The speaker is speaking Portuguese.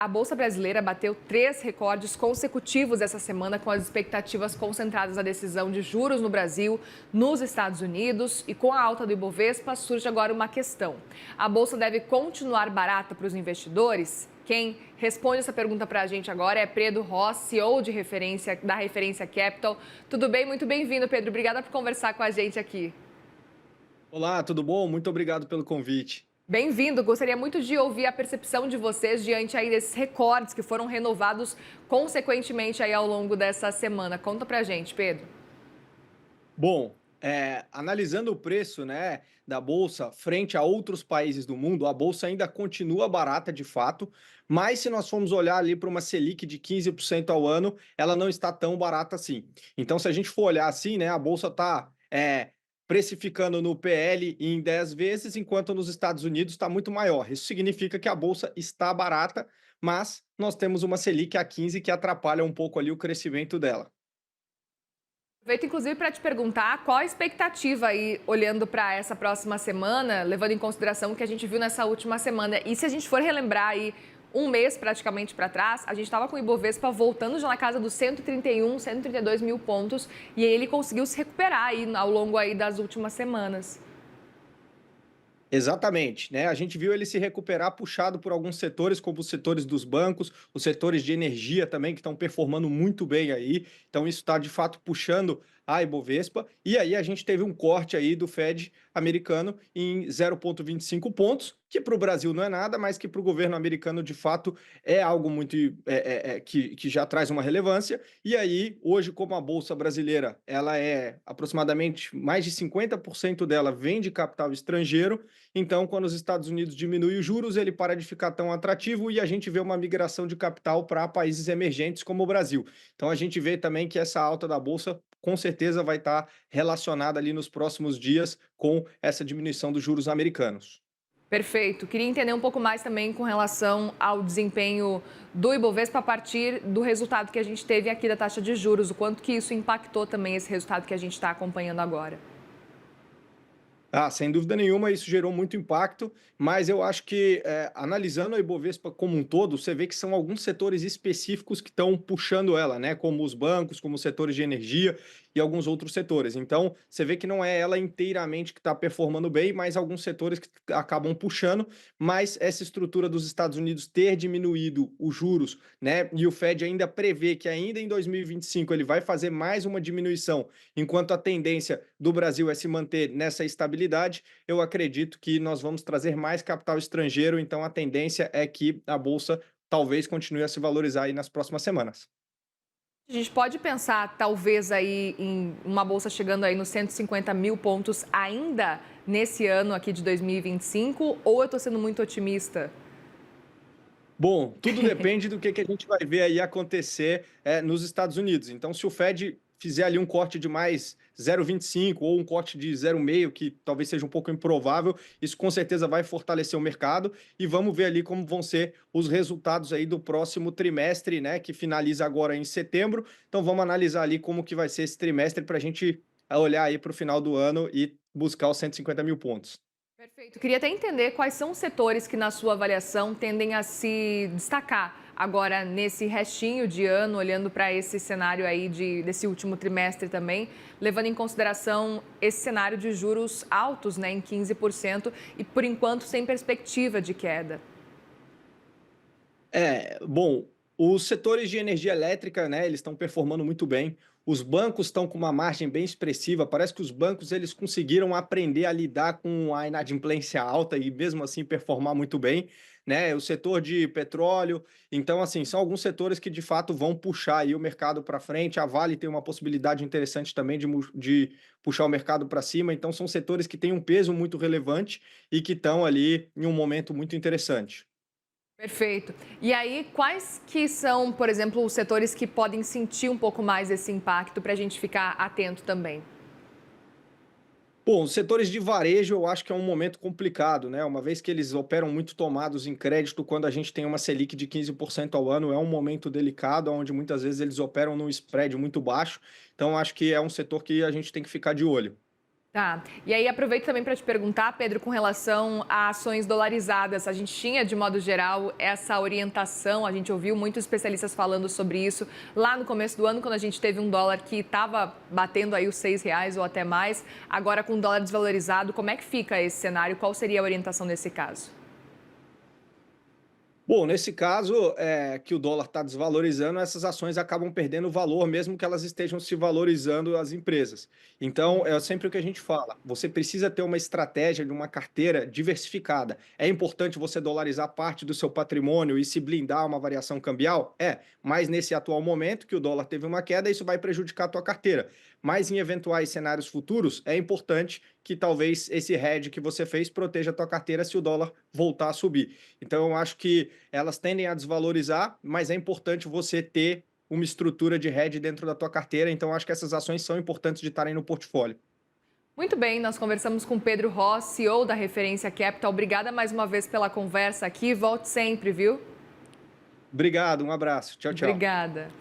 A Bolsa Brasileira bateu 3 recordes consecutivos essa semana, com as expectativas concentradas na decisão de juros no Brasil, nos Estados Unidos, e com a alta do Ibovespa surge agora uma questão. A Bolsa deve continuar barata para os investidores? Quem responde essa pergunta para a gente agora é Pedro Ross, CEO da Referência Capital. Tudo bem? Muito bem-vindo, Pedro. Obrigada por conversar com a gente aqui. Olá, tudo bom? Muito obrigado pelo convite. Bem-vindo. Gostaria muito de ouvir a percepção de vocês diante aí desses recordes que foram renovados consequentemente aí ao longo dessa semana. Conta pra gente, Pedro. Bom, analisando o preço, né, da bolsa frente a outros países do mundo, a bolsa ainda continua barata de fato, mas se nós formos olhar ali para uma Selic de 15% ao ano, ela não está tão barata assim. Então, se a gente for olhar assim, né, a bolsa está precificando no PL em 10 vezes, enquanto nos Estados Unidos está muito maior. Isso significa que a bolsa está barata, mas nós temos uma Selic a 15 que atrapalha um pouco ali o crescimento dela. Aproveito inclusive para te perguntar qual a expectativa aí olhando para essa próxima semana, levando em consideração o que a gente viu nessa última semana. E se a gente for relembrar aí um mês praticamente para trás, a gente estava com o Ibovespa voltando já na casa dos 131, 132 mil pontos, e aí ele conseguiu se recuperar aí ao longo aí das últimas semanas. Exatamente, né? A gente viu ele se recuperar puxado por alguns setores, como os setores dos bancos, os setores de energia também, que estão performando muito bem aí. Então, isso está de fato puxando a Ibovespa. E aí a gente teve um corte aí do Fed americano em 0,25 pontos, que para o Brasil não é nada, mas que para o governo americano de fato é algo muito que já traz uma relevância. E aí, hoje, como a Bolsa Brasileira ela é aproximadamente mais de 50% dela vem de capital estrangeiro. Então, quando os Estados Unidos diminuem os juros, ele para de ficar tão atrativo e a gente vê uma migração de capital para países emergentes como o Brasil. Então, a gente vê também que essa alta da bolsa com certeza vai estar relacionada ali nos próximos dias com essa diminuição dos juros americanos. Perfeito. Queria entender um pouco mais também com relação ao desempenho do Ibovespa a partir do resultado que a gente teve aqui da taxa de juros, o quanto que isso impactou também esse resultado que a gente está acompanhando agora. Ah, sem dúvida nenhuma, isso gerou muito impacto, mas eu acho que, analisando a Ibovespa como um todo, você vê que são alguns setores específicos que estão puxando ela, né? Como os bancos, como os setores de energia e alguns outros setores. Então, você vê que não é ela inteiramente que está performando bem, mas alguns setores que acabam puxando, mas essa estrutura dos Estados Unidos ter diminuído os juros, né? E o Fed ainda prevê que ainda em 2025 ele vai fazer mais uma diminuição, enquanto a tendência do Brasil é se manter nessa estabilidade, eu acredito que nós vamos trazer mais capital estrangeiro, então a tendência é que a bolsa talvez continue a se valorizar aí nas próximas semanas. A gente pode pensar, talvez, aí em uma bolsa chegando aí nos 150 mil pontos ainda nesse ano aqui de 2025, ou eu estou sendo muito otimista? Bom, tudo depende do que a gente vai ver aí acontecer nos Estados Unidos. Então, se o Fed fizer ali um corte de mais 0,25 ou um corte de 0,5, que talvez seja um pouco improvável, isso com certeza vai fortalecer o mercado e vamos ver ali como vão ser os resultados aí do próximo trimestre, né, que finaliza agora em setembro. Então, vamos analisar ali como que vai ser esse trimestre para a gente olhar aí para o final do ano e buscar os 150 mil pontos. Perfeito. Queria até entender quais são os setores que, na sua avaliação, tendem a se destacar agora nesse restinho de ano, olhando para esse cenário aí desse último trimestre também, levando em consideração esse cenário de juros altos, né, em 15% e, por enquanto, sem perspectiva de queda. Bom, os setores de energia elétrica, né, eles estão performando muito bem. Os bancos estão com uma margem bem expressiva. Parece que os bancos eles conseguiram aprender a lidar com a inadimplência alta e mesmo assim performar muito bem, né? O setor de petróleo. Então, assim, são alguns setores que de fato vão puxar aí o mercado para frente. A Vale tem uma possibilidade interessante também de puxar o mercado para cima. Então, são setores que têm um peso muito relevante e que estão ali em um momento muito interessante. Perfeito. E aí, quais que são, por exemplo, os setores que podem sentir um pouco mais esse impacto para a gente ficar atento também? Bom, os setores de varejo eu acho que é um momento complicado, né? Uma vez que eles operam muito tomados em crédito, quando a gente tem uma Selic de 15% ao ano, é um momento delicado, onde muitas vezes eles operam num spread muito baixo. Então, acho que é um setor que a gente tem que ficar de olho. Tá. E aí aproveito também para te perguntar, Pedro, com relação a ações dolarizadas. A gente tinha, de modo geral, essa orientação, a gente ouviu muitos especialistas falando sobre isso lá no começo do ano, quando a gente teve um dólar que estava batendo aí os R$ 6 ou até mais. Agora, com o dólar desvalorizado, como é que fica esse cenário? Qual seria a orientação nesse caso? Bom, nesse caso, que o dólar está desvalorizando, essas ações acabam perdendo valor, mesmo que elas estejam se valorizando as empresas. Então, é sempre o que a gente fala: você precisa ter uma estratégia de uma carteira diversificada. É importante você dolarizar parte do seu patrimônio e se blindar a uma variação cambial? Mas nesse atual momento que o dólar teve uma queda, isso vai prejudicar a tua carteira. Mas em eventuais cenários futuros, é importante que talvez esse hedge que você fez proteja a tua carteira se o dólar voltar a subir. Então, eu acho que elas tendem a desvalorizar, mas é importante você ter uma estrutura de hedge dentro da tua carteira. Então, acho que essas ações são importantes de estarem no portfólio. Muito bem, nós conversamos com Pedro Ross, CEO da Referência Capital. Obrigada mais uma vez pela conversa aqui. Volte sempre, viu? Obrigado, um abraço. Tchau, tchau. Obrigada.